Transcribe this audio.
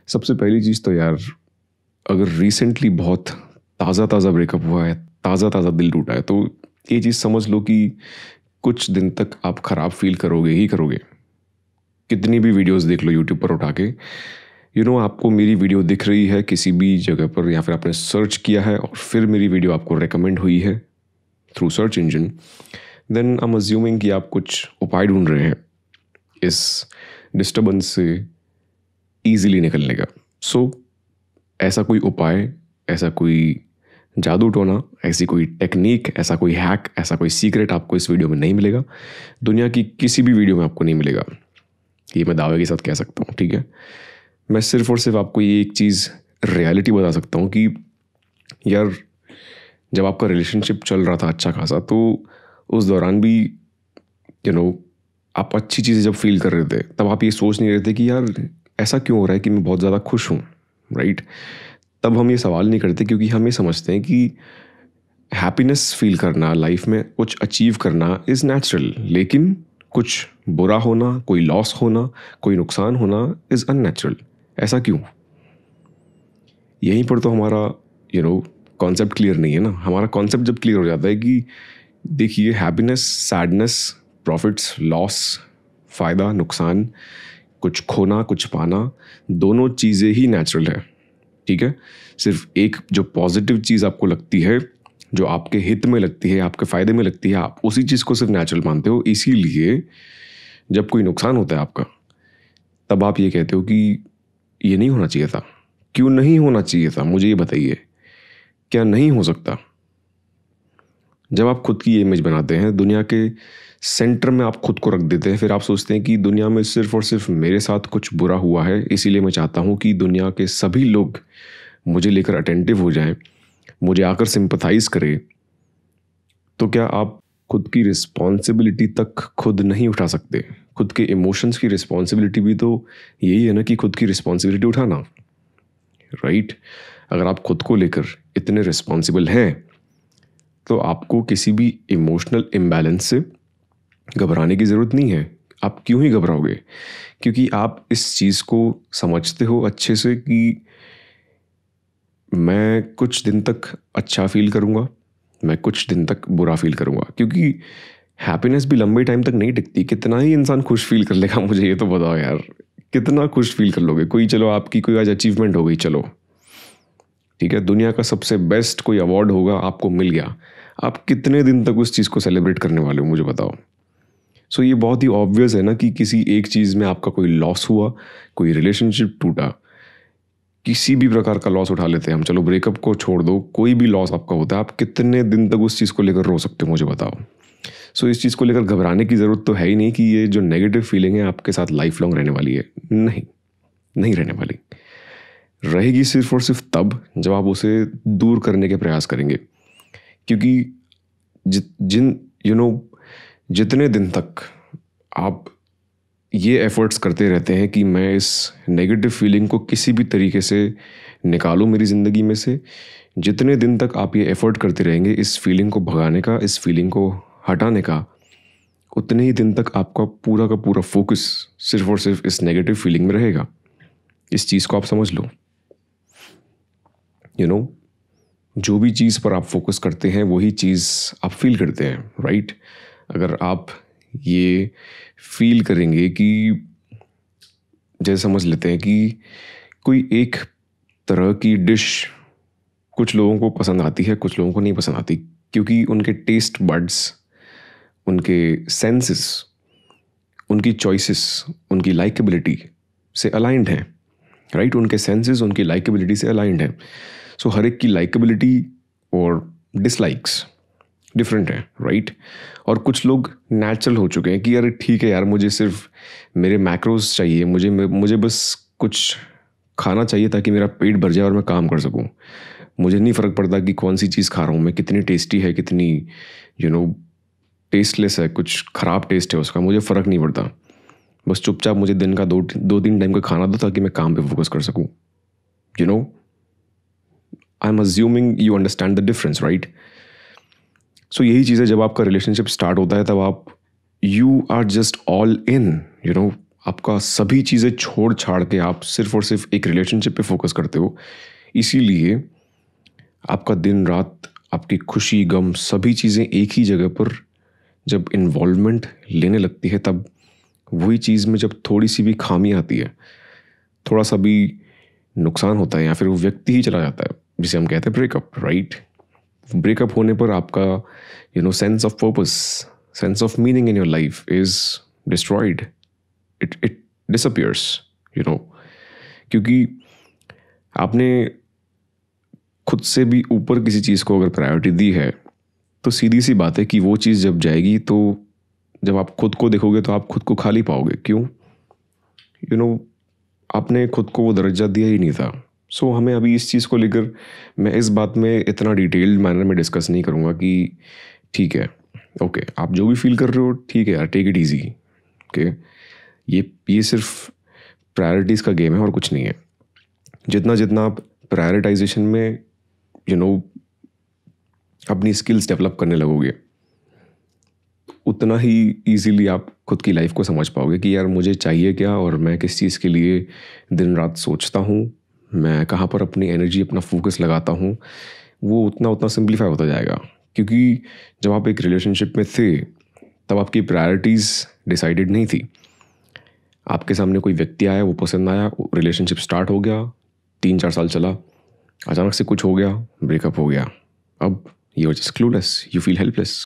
सबसे पहली चीज़ तो यार, अगर रिसेंटली बहुत ताज़ा ताज़ा ब्रेकअप हुआ है, ताज़ा ताज़ा दिल टूटा है, तो ये चीज़ समझ लो कि कुछ दिन तक आप ख़राब फील करोगे ही करोगे। कितनी भी वीडियोस देख लो यूट्यूब पर उठा के, आपको मेरी वीडियो दिख रही है किसी भी जगह पर, या फिर आपने सर्च किया है और फिर मेरी वीडियो आपको रेकमेंड हुई है through search engine, then I am assuming कि आप कुछ उपाय ढूंढ रहे हैं इस डिस्टर्बेंस से ईजिली निकलने का। सो ऐसा कोई उपाय, ऐसा कोई जादू टोना, ऐसी कोई टेक्निक, ऐसा कोई हैक, ऐसा कोई सीक्रेट आपको इस वीडियो में नहीं मिलेगा। दुनिया की किसी भी वीडियो में आपको नहीं मिलेगा, ये मैं दावे के साथ कह सकता हूँ। ठीक है, मैं सिर्फ और सिर्फ आपको ये एक चीज़ रियलिटी बता सकता हूँ कि यार, जब आपका रिलेशनशिप चल रहा था अच्छा खासा, तो उस दौरान भी आप अच्छी चीज़ें जब फील कर रहे थे, तब आप ये सोच नहीं रहे थे कि यार ऐसा क्यों हो रहा है कि मैं बहुत ज़्यादा खुश हूँ, राइट? तब हम ये सवाल नहीं करते, क्योंकि हम ये समझते हैं कि हैप्पीनेस फील करना, लाइफ में कुछ अचीव करना इज़ नेचुरल, लेकिन कुछ बुरा होना, कोई लॉस होना, कोई नुकसान होना इज़ अननेचुरल। ऐसा क्यों? यहीं पर तो हमारा कॉन्सेप्ट क्लियर नहीं है ना। हमारा कॉन्सेप्ट जब क्लियर हो जाता है कि देखिए, हैप्पीनेस, सैडनेस, प्रॉफिट्स, लॉस, फ़ायदा, नुकसान, कुछ खोना, कुछ पाना, दोनों चीज़ें ही नेचुरल है। ठीक है, सिर्फ एक जो पॉजिटिव चीज़ आपको लगती है, जो आपके हित में लगती है, आपके फ़ायदे में लगती है, आप उसी चीज़ को सिर्फ नेचुरल मानते हो। इसीलिए जब कोई नुकसान होता है आपका, तब आप ये कहते हो कि ये नहीं होना चाहिए था। क्यों नहीं होना चाहिए था, मुझे ये बताइए, क्या नहीं हो सकता? जब आप खुद की इमेज बनाते हैं, दुनिया के सेंटर में आप खुद को रख देते हैं, फिर आप सोचते हैं कि दुनिया में सिर्फ और सिर्फ मेरे साथ कुछ बुरा हुआ है, इसीलिए मैं चाहता हूँ कि दुनिया के सभी लोग मुझे लेकर अटेंटिव हो जाएं, मुझे आकर सिंपथाइज करें। तो क्या आप खुद की रिस्पॉन्सिबिलिटी तक खुद नहीं उठा सकते? खुद के इमोशंस की रिस्पॉन्सिबिलिटी भी तो यही है ना, कि खुद की रिस्पॉन्सिबिलिटी उठाना, राइट? अगर आप खुद को लेकर इतने रिस्पॉन्सिबल हैं, तो आपको किसी भी इमोशनल इम्बैलेंस से घबराने की ज़रूरत नहीं है। आप क्यों ही घबराओगे? क्योंकि आप इस चीज़ को समझते हो अच्छे से कि मैं कुछ दिन तक अच्छा फील करूँगा, मैं कुछ दिन तक बुरा फील करूँगा, क्योंकि हैप्पीनेस भी लंबे टाइम तक नहीं टिकती। कितना ही इंसान खुश फील कर लेगा, मुझे ये तो बताओ यार, कितना खुश फील कर लोगे? कोई, चलो आपकी कोई आज अचीवमेंट हो गई, चलो ठीक है, दुनिया का सबसे बेस्ट कोई अवार्ड होगा, आपको मिल गया, आप कितने दिन तक उस चीज़ को सेलिब्रेट करने वाले हो, मुझे बताओ। सो ये बहुत ही ऑब्वियस है ना कि किसी एक चीज़ में आपका कोई लॉस हुआ, कोई रिलेशनशिप टूटा, किसी भी प्रकार का लॉस उठा लेते हैं हम, चलो ब्रेकअप को छोड़ दो, कोई भी लॉस आपका होता है, आप कितने दिन तक उस चीज़ को लेकर रो सकते हो, मुझे बताओ। सो इस चीज़ को लेकर घबराने की ज़रूरत तो है ही नहीं कि ये जो नेगेटिव फीलिंग है आपके साथ लाइफ लॉन्ग रहने वाली है। नहीं, नहीं रहने वाली। रहेगी सिर्फ और सिर्फ तब जब आप उसे दूर करने के प्रयास करेंगे। क्योंकि जितने दिन तक आप ये एफर्ट्स करते रहते हैं कि मैं इस नेगेटिव फीलिंग को किसी भी तरीके से निकालूं मेरी ज़िंदगी में से, जितने दिन तक आप ये एफर्ट करते रहेंगे इस फीलिंग को भगाने का, इस फीलिंग को हटाने का, उतने ही दिन तक आपका पूरा का पूरा फोकस सिर्फ और सिर्फ इस नेगेटिव फीलिंग में रहेगा। इस चीज़ को आप समझ लो। जो भी चीज़ पर आप फोकस करते हैं वही चीज़ आप फील करते हैं, राइट? अगर आप ये फील करेंगे कि, जैसे समझ लेते हैं कि कोई एक तरह की डिश कुछ लोगों को पसंद आती है, कुछ लोगों को नहीं पसंद आती, क्योंकि उनके टेस्ट बड्स, उनके सेंसेस, उनकी चॉइसेस, उनकी लाइकेबिलिटी से अलाइंड हैं, राइट? उनके सेंसेस उनकी लाइकेबिलिटी से अलाइंड हैं। सो हर एक की लाइकेबिलिटी और डिसलाइक्स डिफरेंट है, राइट? और कुछ लोग नेचुरल हो चुके हैं कि यार ठीक है यार, मुझे सिर्फ मेरे मैक्रोस चाहिए, मुझे बस कुछ खाना चाहिए ताकि मेरा पेट भर जाए और मैं काम कर सकूं। मुझे नहीं फ़र्क पड़ता कि कौन सी चीज़ खा रहा हूँ मैं, कितनी टेस्टी है, कितनी टेस्टलेस है, कुछ ख़राब टेस्ट है उसका, मुझे फ़र्क नहीं पड़ता। बस चुपचाप मुझे दिन का 2-3 टाइम का खाना दो ताकि मैं काम पे फोकस कर सकूं। I am assuming you understand the difference, right? So यही चीज़ है, जब आपका रिलेशनशिप स्टार्ट होता है तब आप you are just all in, आपका सभी चीज़ें छोड़ छाड़ के आप सिर्फ और सिर्फ एक रिलेशनशिप पे फोकस करते हो, इसीलिए आपका दिन रात, आपकी खुशी गम सभी चीज़ें एक ही जगह पर जब इन्वॉल्वमेंट लेने लगती है, तब वही चीज़ में जब थोड़ी सी भी खामी आती है, थोड़ा सा भी नुकसान होता है, या फिर वो व्यक्ति ही चला जाता है, जिसे हम कहते हैं ब्रेकअप, राइट? ब्रेकअप होने पर आपका sense of purpose, sense of meaning in your life is destroyed, it disappears, you know क्योंकि आपने खुद से भी ऊपर किसी चीज़ को अगर प्रायोरिटी दी है, तो सीधी सी बात है कि वो चीज़ जब जाएगी, तो जब आप खुद को देखोगे तो आप खुद को खाली पाओगे। क्यों? आपने खुद को वो दर्जा दिया ही नहीं था। सो हमें अभी इस चीज़ को लेकर, मैं इस बात में इतना डिटेल्ड मैनर में डिस्कस नहीं करूँगा कि ठीक है, ओके, आप जो भी फील कर रहे हो ठीक है यार, टेक इट ईजी, ओके। ये सिर्फ प्रायोरिटीज़ का गेम है और कुछ नहीं है। जितना जितना आप प्रायोरिटाइजेशन में अपनी स्किल्स डेवलप करने लगोगे, उतना ही इजीली आप खुद की लाइफ को समझ पाओगे कि यार मुझे चाहिए क्या, और मैं किस चीज़ के लिए दिन रात सोचता हूँ, मैं कहाँ पर अपनी एनर्जी, अपना फोकस लगाता हूँ। वो उतना उतना सिंप्लीफाई होता जाएगा, क्योंकि जब आप एक रिलेशनशिप में थे तब आपकी प्रायोरिटीज़ डिसाइडेड नहीं थी। आपके सामने कोई व्यक्ति आया, वो पसंद आया, रिलेशनशिप स्टार्ट हो गया, 3-4 साल चला, अचानक से कुछ हो गया, ब्रेकअप हो गया। अब you are just clueless, you feel helpless.